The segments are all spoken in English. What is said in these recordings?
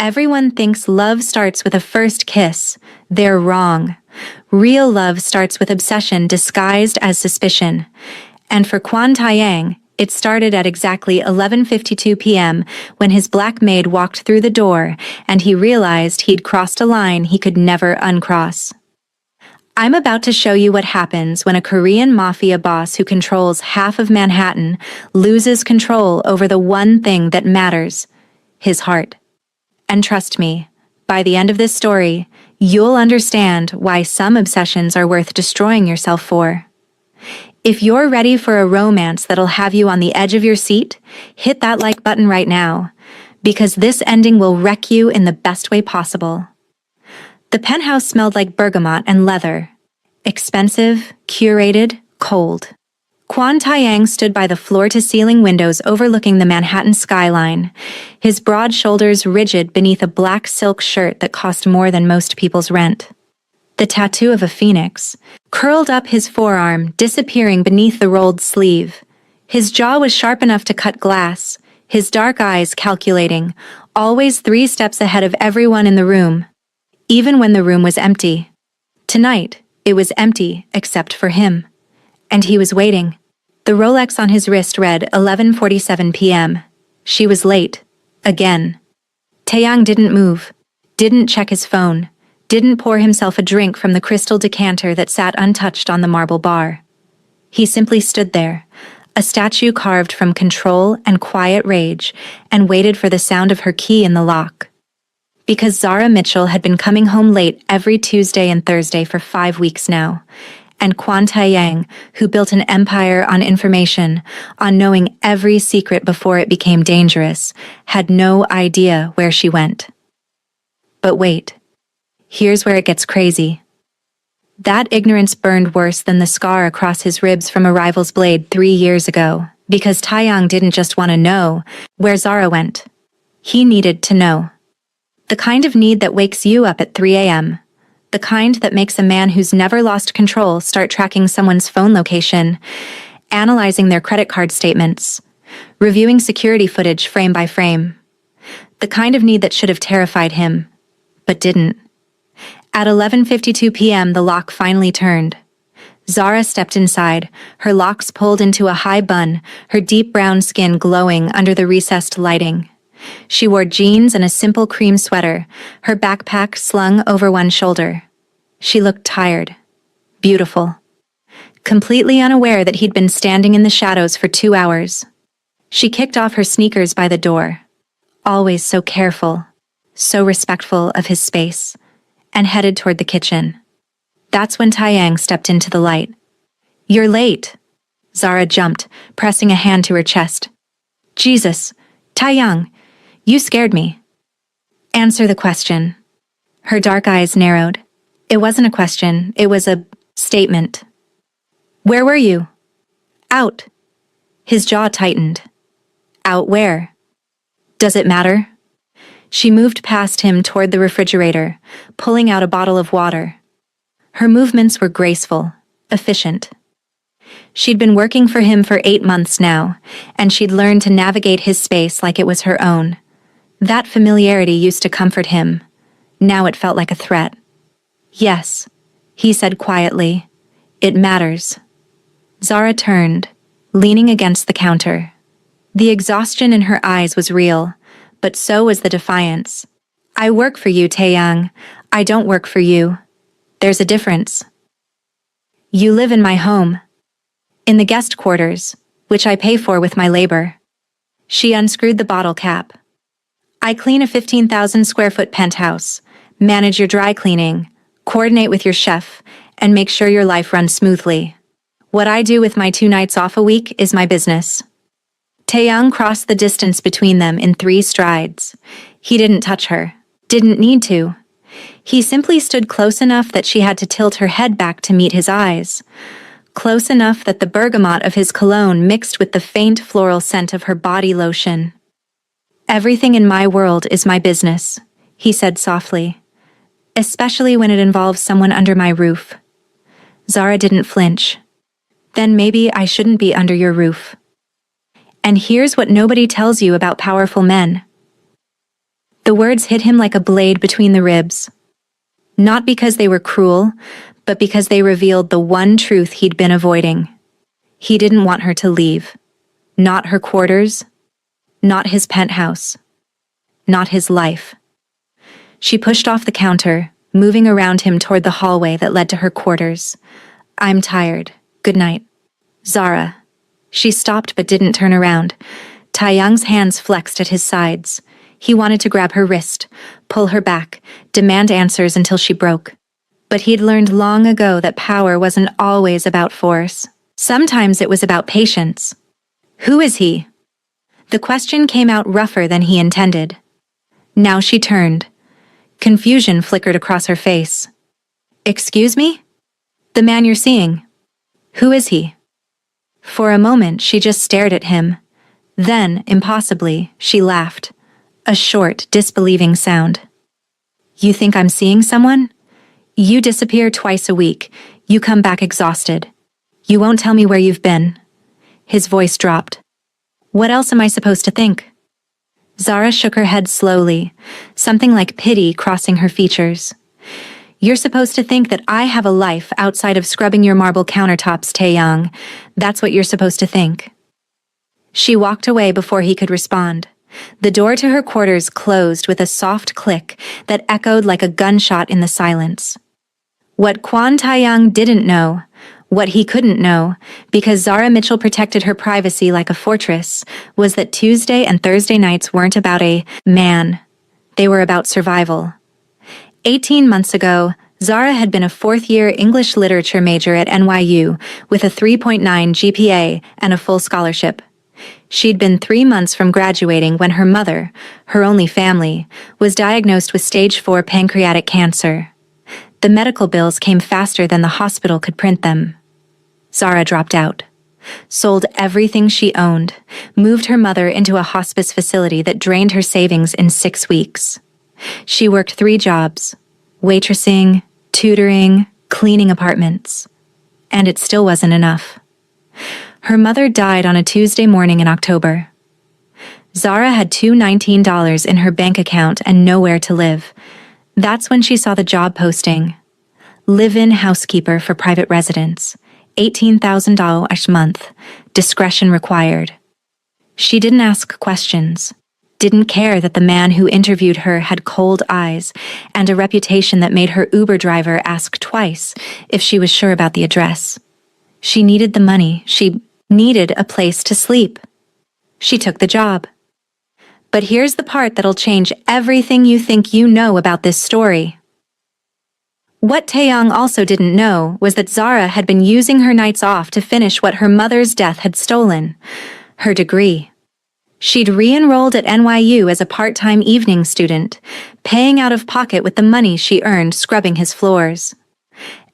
Everyone thinks love starts with a first kiss. They're wrong. Real love starts with obsession disguised as suspicion. And for Quan Taiyang, it started at exactly 11:52 p.m. when his black maid walked through the door and he realized he'd crossed a line he could never uncross. I'm about to show you what happens when a Korean mafia boss who controls half of Manhattan loses control over the one thing that matters, his heart. And trust me, by the end of this story, you'll understand why some obsessions are worth destroying yourself for. If you're ready for a romance that'll have you on the edge of your seat, hit that like button right now, because this ending will wreck you in the best way possible. The penthouse smelled like bergamot and leather. Expensive, curated, cold. Quan Taiyang stood by the floor-to-ceiling windows overlooking the Manhattan skyline, his broad shoulders rigid beneath a black silk shirt that cost more than most people's rent. The tattoo of a phoenix curled up his forearm, disappearing beneath the rolled sleeve. His jaw was sharp enough to cut glass, his dark eyes calculating, always 3 steps ahead of everyone in the room, even when the room was empty. Tonight, it was empty except for him. And he was waiting. The Rolex on his wrist read 11:47 p.m. She was late. Again. Taeyang didn't move, didn't check his phone, didn't pour himself a drink from the crystal decanter that sat untouched on the marble bar. He simply stood there, a statue carved from control and quiet rage, and waited for the sound of her key in the lock. Because Zara Mitchell had been coming home late every Tuesday and Thursday for 5 weeks now, and Quan Taiyang, who built an empire on information, on knowing every secret before it became dangerous, had no idea where she went. But wait, here's where it gets crazy. That ignorance burned worse than the scar across his ribs from a rival's blade 3 years ago, because Taiyang didn't just want to know where Zara went. He needed to know. The kind of need that wakes you up at 3 a.m., the kind that makes a man who's never lost control start tracking someone's phone location, analyzing their credit card statements, reviewing security footage frame by frame. The kind of need that should have terrified him, but didn't. At 11:52 p.m., the lock finally turned. Zara stepped inside, her locks pulled into a high bun, her deep brown skin glowing under the recessed lighting. She wore jeans and a simple cream sweater, her backpack slung over one shoulder. She looked tired, beautiful, completely unaware that he'd been standing in the shadows for 2 hours. She kicked off her sneakers by the door, always so careful, so respectful of his space, and headed toward the kitchen. That's when Taiyang stepped into the light. "You're late." Zara jumped, pressing a hand to her chest. "Jesus, Taiyang, you scared me." "Answer the question." Her dark eyes narrowed. It wasn't a question, it was a statement. "Where were you?" "Out." His jaw tightened. "Out where?" "Does it matter?" She moved past him toward the refrigerator, pulling out a bottle of water. Her movements were graceful, efficient. She'd been working for him for 8 months now, and she'd learned to navigate his space like it was her own. That familiarity used to comfort him. Now it felt like a threat. "Yes," he said quietly. "It matters." Zara turned, leaning against the counter. The exhaustion in her eyes was real, but so was the defiance. "I work for you, Taeyang. I don't work for you. There's a difference. You live in my home. In the guest quarters, which I pay for with my labor." She unscrewed the bottle cap. "I clean a 15,000 square foot penthouse, manage your dry cleaning, coordinate with your chef, and make sure your life runs smoothly. What I do with my 2 nights off a week is my business." Taeyang crossed the distance between them in 3 strides. He didn't touch her, didn't need to. He simply stood close enough that she had to tilt her head back to meet his eyes. Close enough that the bergamot of his cologne mixed with the faint floral scent of her body lotion. "Everything in my world is my business," he said softly. "Especially when it involves someone under my roof." Zara didn't flinch. "Then maybe I shouldn't be under your roof." And here's what nobody tells you about powerful men. The words hit him like a blade between the ribs. Not because they were cruel, but because they revealed the one truth he'd been avoiding. He didn't want her to leave. Not her quarters, not his penthouse, not his life. She pushed off the counter, moving around him toward the hallway that led to her quarters. "I'm tired. Good night." "Zara." She stopped but didn't turn around. Taeyang's hands flexed at his sides. He wanted to grab her wrist, pull her back, demand answers until she broke. But he'd learned long ago that power wasn't always about force. Sometimes it was about patience. "Who is he?" The question came out rougher than he intended. Now she turned. Confusion flickered across her face. "Excuse me? The man you're seeing. Who is he?" For a moment, she just stared at him. Then, impossibly, she laughed. A short, disbelieving sound. "You think I'm seeing someone? You disappear twice a week. You come back exhausted. You won't tell me where you've been." His voice dropped. "What else am I supposed to think?" Zara shook her head slowly, something like pity crossing her features. "You're supposed to think that I have a life outside of scrubbing your marble countertops, Taeyang. That's what you're supposed to think." She walked away before he could respond. The door to her quarters closed with a soft click that echoed like a gunshot in the silence. What Kwon Taeyang didn't know, what he couldn't know, because Zara Mitchell protected her privacy like a fortress, was that Tuesday and Thursday nights weren't about a man. They were about survival. 18 months ago, Zara had been a fourth-year English literature major at NYU with a 3.9 GPA and a full scholarship. She'd been 3 months from graduating when her mother, her only family, was diagnosed with stage 4 pancreatic cancer. The medical bills came faster than the hospital could print them. Zara dropped out, sold everything she owned, moved her mother into a hospice facility that drained her savings in 6 weeks. She worked 3 jobs, waitressing, tutoring, cleaning apartments. And it still wasn't enough. Her mother died on a Tuesday morning in October. Zara had $219 in her bank account and nowhere to live. That's when she saw the job posting. Live-in housekeeper for private residence, $18,000 a month, discretion required. She didn't ask questions, didn't care that the man who interviewed her had cold eyes and a reputation that made her Uber driver ask twice if she was sure about the address. She needed the money. She needed a place to sleep. She took the job. But here's the part that'll change everything you think you know about this story. What Taeyang also didn't know was that Zara had been using her nights off to finish what her mother's death had stolen, her degree. She'd re-enrolled at NYU as a part-time evening student, paying out of pocket with the money she earned scrubbing his floors.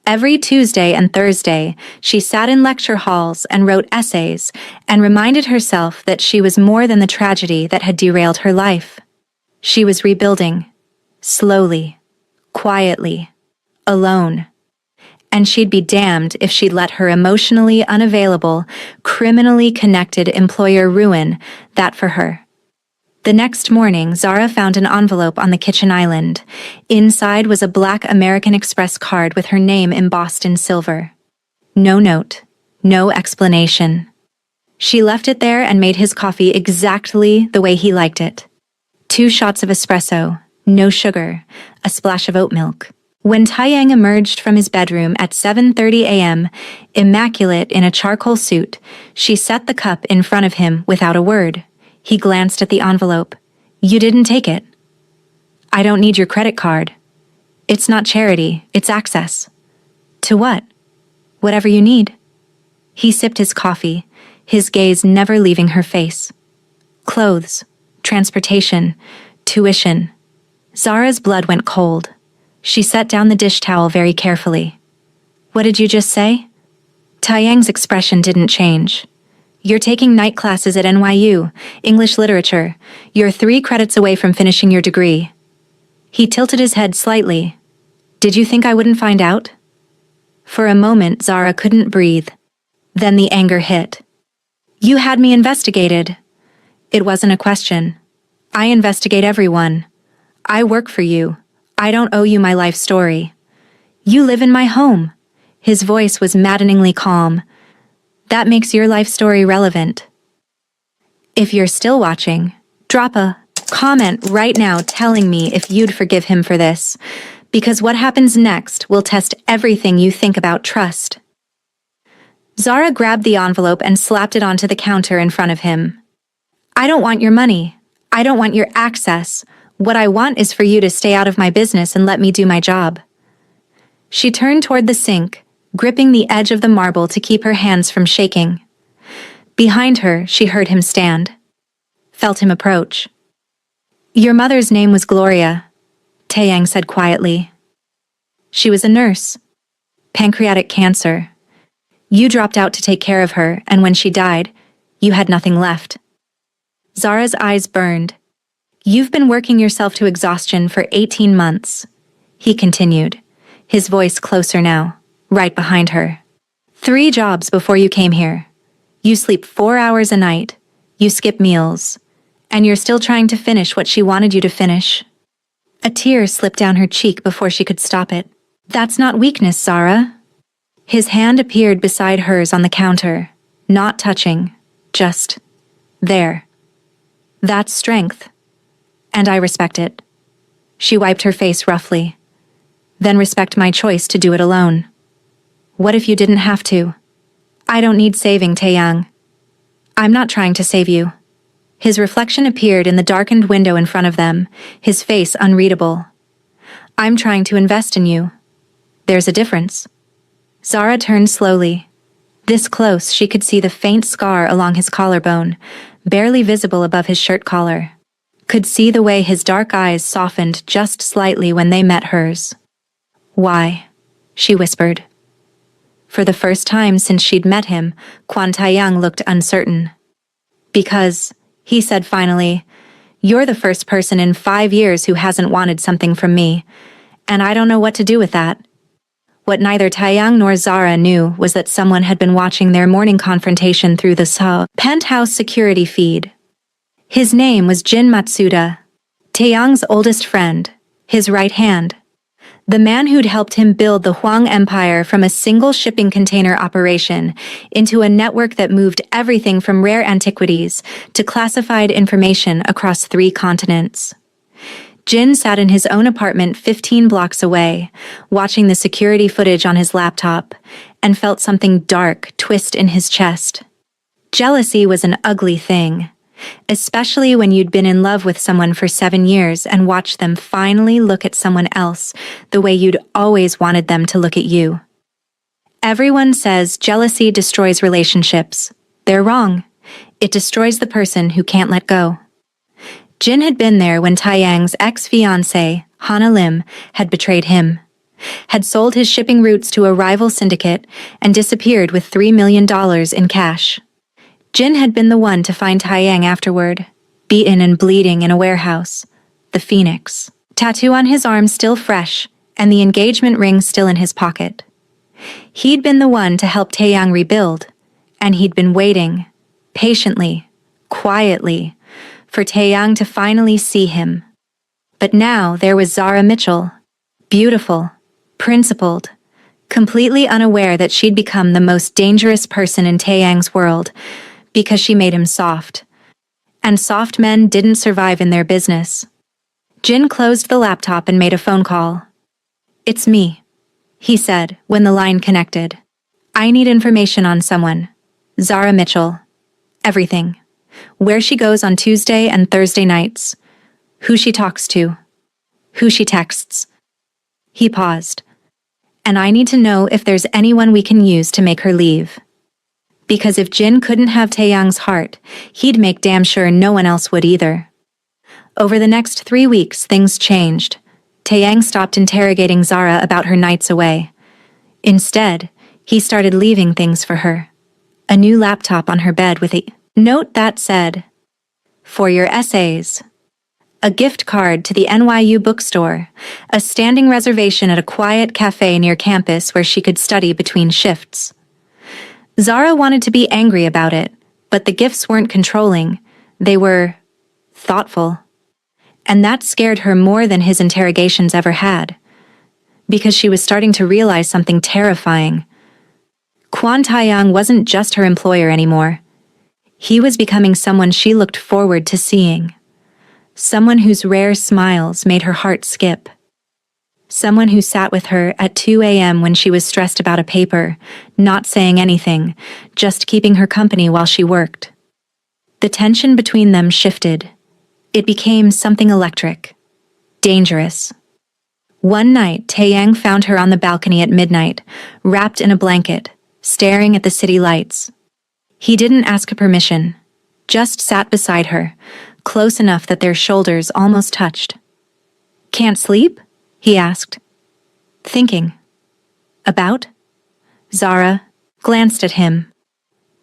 Every Tuesday and Thursday, she sat in lecture halls and wrote essays and reminded herself that she was more than the tragedy that had derailed her life. She was rebuilding, slowly, quietly, alone. And she'd be damned if she'd let her emotionally unavailable, criminally connected employer ruin that for her. The next morning, Zara found an envelope on the kitchen island. Inside was a black American Express card with her name embossed in silver. No note, no explanation. She left it there and made his coffee exactly the way he liked it. 2 shots of espresso, no sugar, a splash of oat milk. When Taeyang emerged from his bedroom at 7:30 a.m., immaculate in a charcoal suit, she set the cup in front of him without a word. He glanced at the envelope. "You didn't take it." "I don't need your credit card. It's not charity, it's access." "To what?" "Whatever you need." He sipped his coffee, his gaze never leaving her face. "Clothes, transportation, tuition." Zara's blood went cold. She set down the dish towel very carefully. "What did you just say?" Taeyang's expression didn't change. "You're taking night classes at NYU, English literature. You're 3 credits away from finishing your degree." He tilted his head slightly. "Did you think I wouldn't find out?" For a moment, Zara couldn't breathe. Then the anger hit. "You had me investigated." "It wasn't a question. I investigate everyone. I work for you. I don't owe you my life story. You live in my home." His voice was maddeningly calm. "That makes your life story relevant. If you're still watching, drop a comment right now telling me if you'd forgive him for this, because what happens next will test everything you think about trust." Zara grabbed the envelope and slapped it onto the counter in front of him. "I don't want your money. I don't want your access. What I want is for you to stay out of my business and let me do my job." She turned toward the sink, gripping the edge of the marble to keep her hands from shaking. Behind her, she heard him stand. Felt him approach. "Your mother's name was Gloria," Taeyang said quietly. "She was a nurse. Pancreatic cancer. You dropped out to take care of her, and when she died, you had nothing left." Zara's eyes burned. "You've been working yourself to exhaustion for 18 months, he continued, his voice closer now, right behind her. 3 jobs before you came here. You sleep 4 hours a night, you skip meals, and you're still trying to finish what she wanted you to finish." A tear slipped down her cheek before she could stop it. "That's not weakness, Zara." His hand appeared beside hers on the counter, not touching, just there. "That's strength. And I respect it." She wiped her face roughly. "Then respect my choice to do it alone. What if you didn't have to? I don't need saving, Taeyang. I'm not trying to save you." His reflection appeared in the darkened window in front of them, his face unreadable. "I'm trying to invest in you. There's a difference." Zara turned slowly. This close, she could see the faint scar along his collarbone, barely visible above his shirt collar. Could see the way his dark eyes softened just slightly when they met hers. "Why?" she whispered. For the first time since she'd met him, Kwan Taeyang looked uncertain. "Because," he said finally, "you're the first person in 5 years who hasn't wanted something from me, and I don't know what to do with that." What neither Taeyang nor Zara knew was that someone had been watching their morning confrontation through the penthouse security feed. His name was Jin Matsuda, Taeyang's oldest friend, his right hand. The man who'd helped him build the Huang Empire from a single shipping container operation into a network that moved everything from rare antiquities to classified information across 3 continents. Jin sat in his own apartment 15 blocks away, watching the security footage on his laptop, and felt something dark twist in his chest. Jealousy was an ugly thing, especially when you'd been in love with someone for 7 years and watched them finally look at someone else the way you'd always wanted them to look at you. Everyone says jealousy destroys relationships. They're wrong. It destroys the person who can't let go. Jin had been there when Taeyang's ex-fiancée, Hana Lim, had betrayed him, had sold his shipping routes to a rival syndicate, and disappeared with $3 million in cash. Jin had been the one to find Taeyang afterward, beaten and bleeding in a warehouse, the Phoenix. Tattoo on his arm still fresh, and the engagement ring still in his pocket. He'd been the one to help Taeyang rebuild, and he'd been waiting, patiently, quietly, for Taeyang to finally see him. But now there was Zara Mitchell, beautiful, principled, completely unaware that she'd become the most dangerous person in Taeyang's world because she made him soft. And soft men didn't survive in their business. Jin closed the laptop and made a phone call. "It's me," he said when the line connected. "I need information on someone. Zara Mitchell. Everything. Where she goes on Tuesday and Thursday nights. Who she talks to. Who she texts." He paused. "And I need to know if there's anyone we can use to make her leave. Because if Jin couldn't have Taeyang's heart, he'd make damn sure no one else would either." Over the next 3 weeks, things changed. Taeyang stopped interrogating Zara about her nights away. Instead, he started leaving things for her. A new laptop on her bed with a note that said, "For your essays." A gift card to the NYU bookstore, a standing reservation at a quiet cafe near campus where she could study between shifts. Zara wanted to be angry about it, but the gifts weren't controlling. They were thoughtful. And that scared her more than his interrogations ever had, because she was starting to realize something terrifying. Quan Taiyang wasn't just her employer anymore. He was becoming someone she looked forward to seeing. Someone whose rare smiles made her heart skip. Someone who sat with her at 2 a.m. when she was stressed about a paper, not saying anything, just keeping her company while she worked. The tension between them shifted. It became something electric, dangerous. One night, Taeyang found her on the balcony at midnight, wrapped in a blanket, staring at the city lights. He didn't ask her permission, just sat beside her, close enough that their shoulders almost touched. "Can't sleep?" he asked. "Thinking." "About?" Zara glanced at him.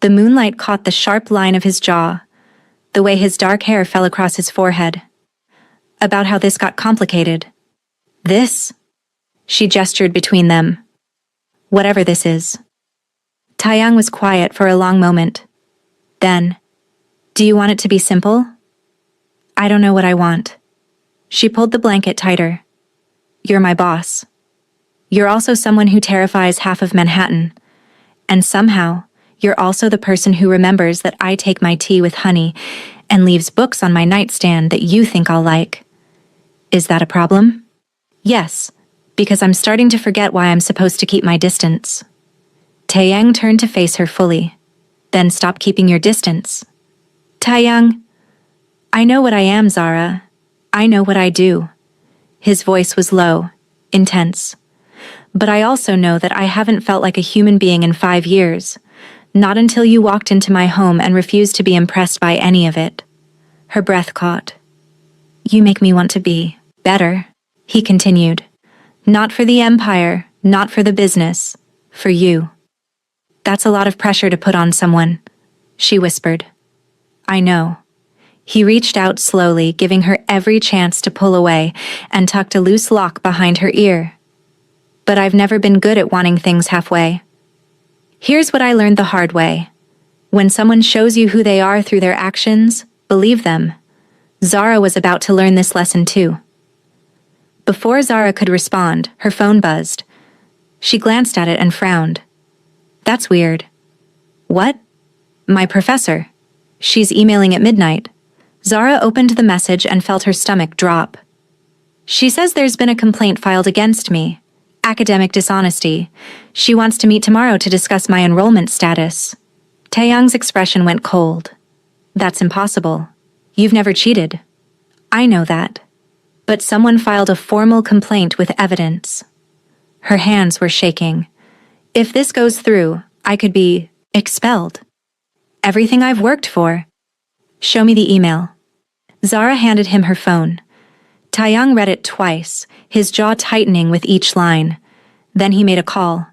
The moonlight caught the sharp line of his jaw, the way his dark hair fell across his forehead. "About how this got complicated." "This?" She gestured between them. "Whatever this is." Taeyang was quiet for a long moment. Then, "Do you want it to be simple?" "I don't know what I want." She pulled the blanket tighter. "You're my boss. You're also someone who terrifies half of Manhattan. And somehow, you're also the person who remembers that I take my tea with honey and leaves books on my nightstand that you think I'll like. Is that a problem?" "Yes, because I'm starting to forget why I'm supposed to keep my distance." Taeyang turned to face her fully. "Then stop keeping your distance." "Taeyang, I know what I am, Zara. I know what I do." His voice was low, intense. "But I also know that I haven't felt like a human being in 5 years. Not until you walked into my home and refused to be impressed by any of it." Her breath caught. "You make me want to be better," he continued. "Not for the empire, not for the business, for you." "That's a lot of pressure to put on someone," she whispered. "I know." He reached out slowly, giving her every chance to pull away, and tucked a loose lock behind her ear. "But I've never been good at wanting things halfway. Here's what I learned the hard way. When someone shows you who they are through their actions, believe them." Zara was about to learn this lesson too. Before Zara could respond, her phone buzzed. She glanced at it and frowned. "That's weird." "What?" "My professor. She's emailing at midnight." Zara opened the message and felt her stomach drop. "She says there's been a complaint filed against me. Academic dishonesty. She wants to meet tomorrow to discuss my enrollment status." Taeyang's expression went cold. "That's impossible. You've never cheated." "I know that. But someone filed a formal complaint with evidence." Her hands were shaking. "If this goes through, I could be expelled. Everything I've worked for." "Show me the email." Zara handed him her phone. Taeyang read it twice, his jaw tightening with each line. Then he made a call.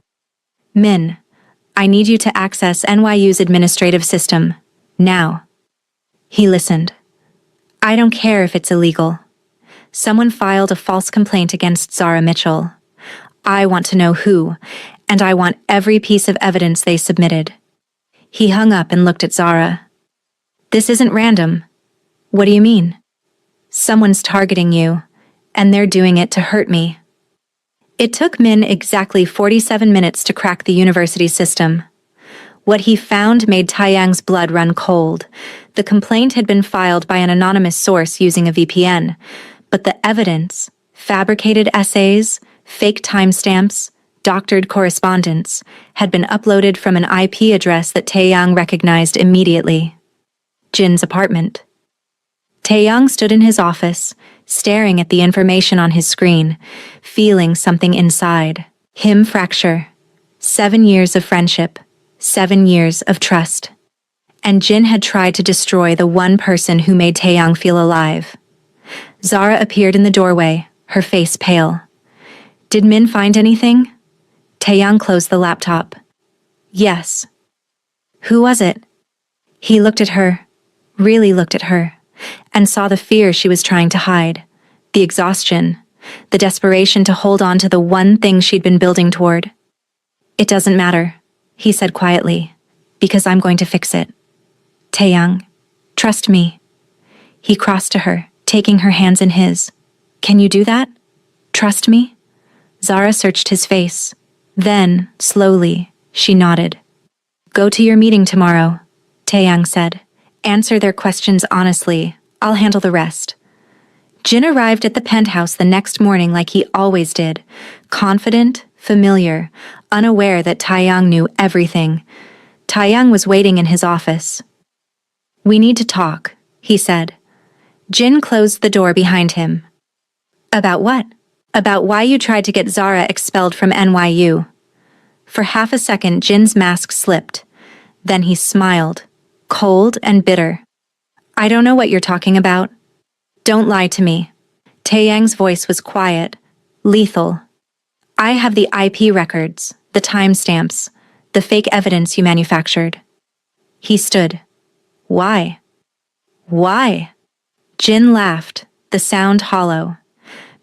"Min, I need you to access NYU's administrative system. Now." He listened. "I don't care if it's illegal. Someone filed a false complaint against Zara Mitchell. I want to know who, and I want every piece of evidence they submitted." He hung up and looked at Zara. "This isn't random." "What do you mean?" "Someone's targeting you, and they're doing it to hurt me." It took Min exactly 47 minutes to crack the university system. What he found made Taeyang's blood run cold. The complaint had been filed by an anonymous source using a VPN, but the evidence, fabricated essays, fake timestamps, doctored correspondence, had been uploaded from an IP address that Taeyang recognized immediately. Jin's apartment. Taeyang stood in his office, staring at the information on his screen, feeling something inside. Him fracture. 7 years of friendship. 7 years of trust. And Jin had tried to destroy the one person who made Taeyang feel alive. Zara appeared in the doorway, her face pale. "Did Min find anything?" Taeyang closed the laptop. "Yes." "Who was it?" He looked at her, really looked at her, and saw the fear she was trying to hide, the exhaustion, the desperation to hold on to the one thing she'd been building toward. "It doesn't matter," he said quietly, "because I'm going to fix it. Taeyang, trust me." He crossed to her, taking her hands in his. Can you do that? Trust me? Zara searched his face. Then, slowly, she nodded. Go to your meeting tomorrow, Taeyang said. Answer their questions honestly. I'll handle the rest. Jin arrived at the penthouse the next morning like he always did, confident, familiar, unaware that Taeyang knew everything. Taeyang was waiting in his office. We need to talk, he said. Jin closed the door behind him. About what? About why you tried to get Zara expelled from NYU. For half a second, Jin's mask slipped. Then he smiled, cold and bitter. I don't know what you're talking about. Don't lie to me. Taeyang's voice was quiet, lethal. I have the IP records, the timestamps, the fake evidence you manufactured. He stood. Why? Why? Jin laughed, the sound hollow.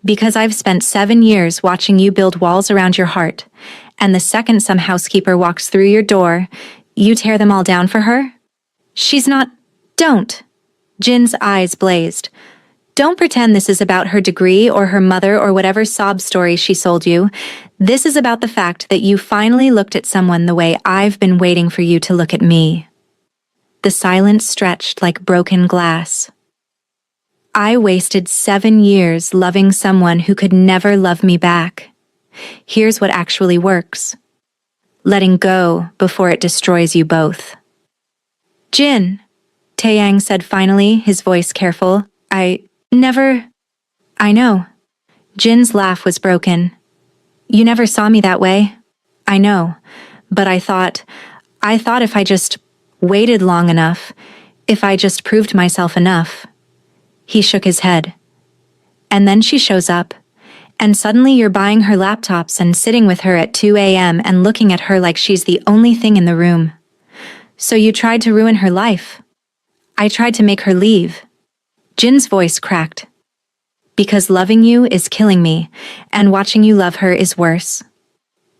Because I've spent 7 years watching you build walls around your heart, and the second some housekeeper walks through your door, you tear them all down for her? She's not— Don't! Jin's eyes blazed. Don't pretend this is about her degree or her mother or whatever sob story she sold you. This is about the fact that you finally looked at someone the way I've been waiting for you to look at me. The silence stretched like broken glass. I wasted 7 years loving someone who could never love me back. Here's what actually works. Letting go before it destroys you both. Jin, Taeyang said finally, his voice careful. I know. Jin's laugh was broken. You never saw me that way. I know, but I thought if I just waited long enough, if I just proved myself enough. He shook his head. And then she shows up, and suddenly you're buying her laptops and sitting with her at 2 a.m. and looking at her like she's the only thing in the room. So you tried to ruin her life. I tried to make her leave. Jin's voice cracked. Because loving you is killing me, and watching you love her is worse.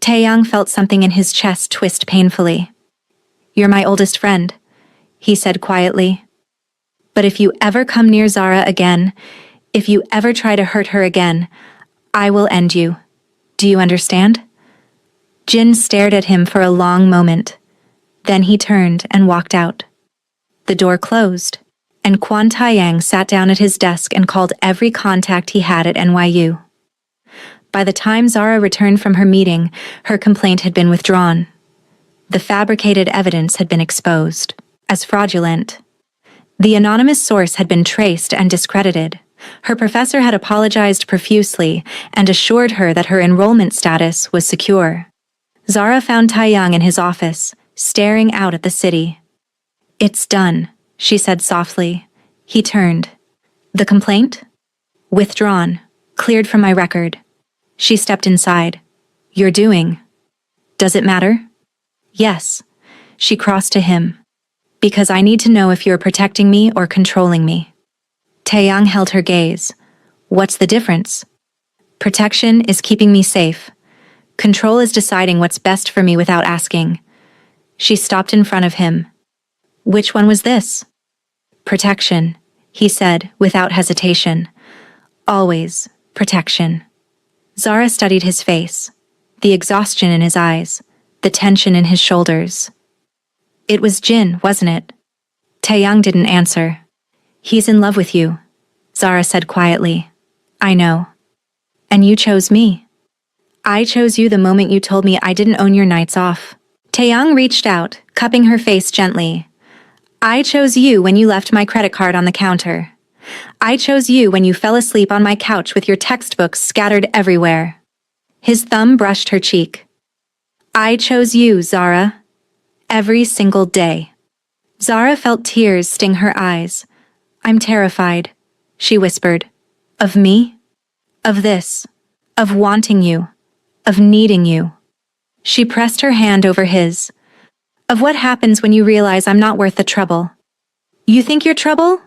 Taeyang felt something in his chest twist painfully. You're my oldest friend, he said quietly. But if you ever come near Zara again, if you ever try to hurt her again, I will end you. Do you understand? Jin stared at him for a long moment. Then he turned and walked out. The door closed, and Kwon Taeyang sat down at his desk and called every contact he had at NYU. By the time Zara returned from her meeting, her complaint had been withdrawn. The fabricated evidence had been exposed as fraudulent. The anonymous source had been traced and discredited. Her professor had apologized profusely and assured her that her enrollment status was secure. Zara found Taeyang in his office, staring out at the city. It's done, she said softly. He turned. The complaint? Withdrawn. Cleared from my record. She stepped inside. You're doing. Does it matter? Yes. She crossed to him. Because I need to know if you're protecting me or controlling me. Taeyang held her gaze. What's the difference? Protection is keeping me safe. Control is deciding what's best for me without asking. She stopped in front of him. Which one was this? Protection, he said without hesitation. Always protection. Zara studied his face, the exhaustion in his eyes, the tension in his shoulders. It was Jin, wasn't it? Taeyang didn't answer. He's in love with you, Zara said quietly. I know. And you chose me. I chose you the moment you told me I didn't own your nights off. Taeyang reached out, cupping her face gently. I chose you when you left my credit card on the counter. I chose you when you fell asleep on my couch with your textbooks scattered everywhere. His thumb brushed her cheek. I chose you, Zara. Every single day. Zara felt tears sting her eyes. I'm terrified, she whispered. Of me? Of this. Of wanting you. Of needing you. She pressed her hand over his. Of what happens when you realize I'm not worth the trouble. You think you're trouble?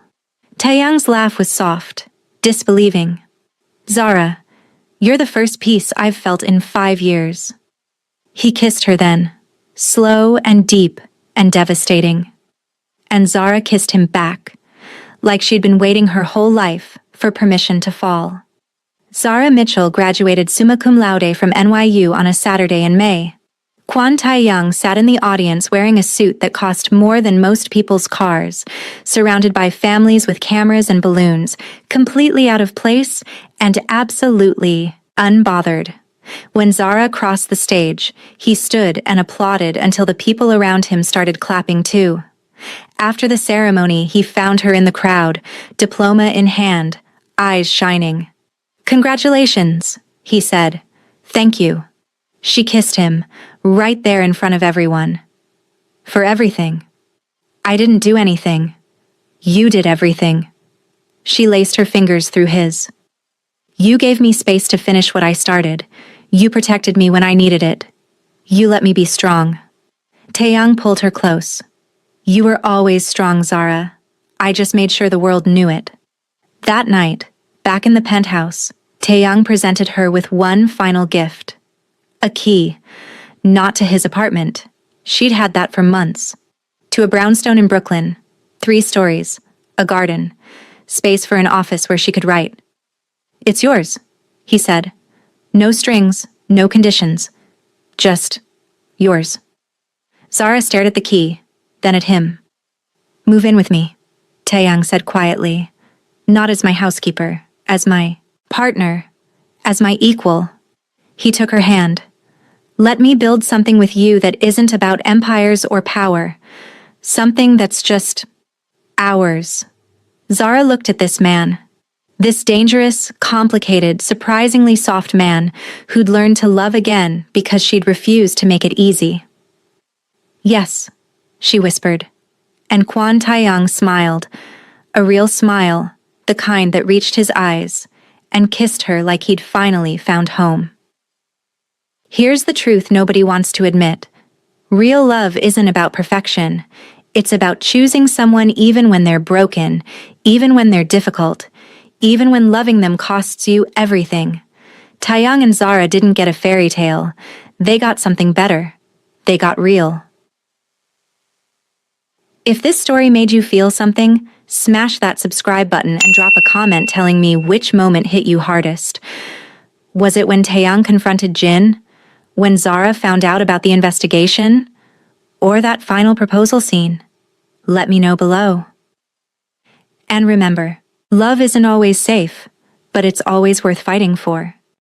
Taeyang's laugh was soft, disbelieving. Zara, you're the first peace I've felt in 5 years. He kissed her then, slow and deep and devastating. And Zara kissed him back, like she'd been waiting her whole life for permission to fall. Zara Mitchell graduated summa cum laude from NYU on a Saturday in May. Kwon Tae-young sat in the audience wearing a suit that cost more than most people's cars, surrounded by families with cameras and balloons, completely out of place and absolutely unbothered. When Zara crossed the stage, he stood and applauded until the people around him started clapping too. After the ceremony, he found her in the crowd, diploma in hand, eyes shining. "Congratulations," he said. "Thank you." She kissed him, right there in front of everyone. "For everything." "I didn't do anything. You did everything." She laced her fingers through his. "You gave me space to finish what I started. You protected me when I needed it. You let me be strong." Taeyang pulled her close. "You were always strong, Zara. I just made sure the world knew it." That night, back in the penthouse, Taeyang presented her with one final gift. A key. Not to his apartment. She'd had that for months. To a brownstone in Brooklyn. 3 stories. A garden. Space for an office where she could write. "It's yours," he said. "No strings, no conditions. Just yours." Zara stared at the key, then at him. "Move in with me," Taeyang said quietly. "Not as my housekeeper, as my partner, as my equal." He took her hand. "Let me build something with you that isn't about empires or power. Something that's just ours." Zara looked at this man. This dangerous, complicated, surprisingly soft man who'd learned to love again because she'd refused to make it easy. "Yes," she whispered. And Kwon Tae-young smiled, a real smile, the kind that reached his eyes, and kissed her like he'd finally found home. Here's the truth nobody wants to admit. Real love isn't about perfection. It's about choosing someone even when they're broken, even when they're difficult, even when loving them costs you everything. Taeyang and Zara didn't get a fairy tale. They got something better. They got real. If this story made you feel something, smash that subscribe button and drop a comment telling me which moment hit you hardest. Was it when Taeyang confronted Jin? When Zara found out about the investigation? Or that final proposal scene? Let me know below. And remember, love isn't always safe, but it's always worth fighting for.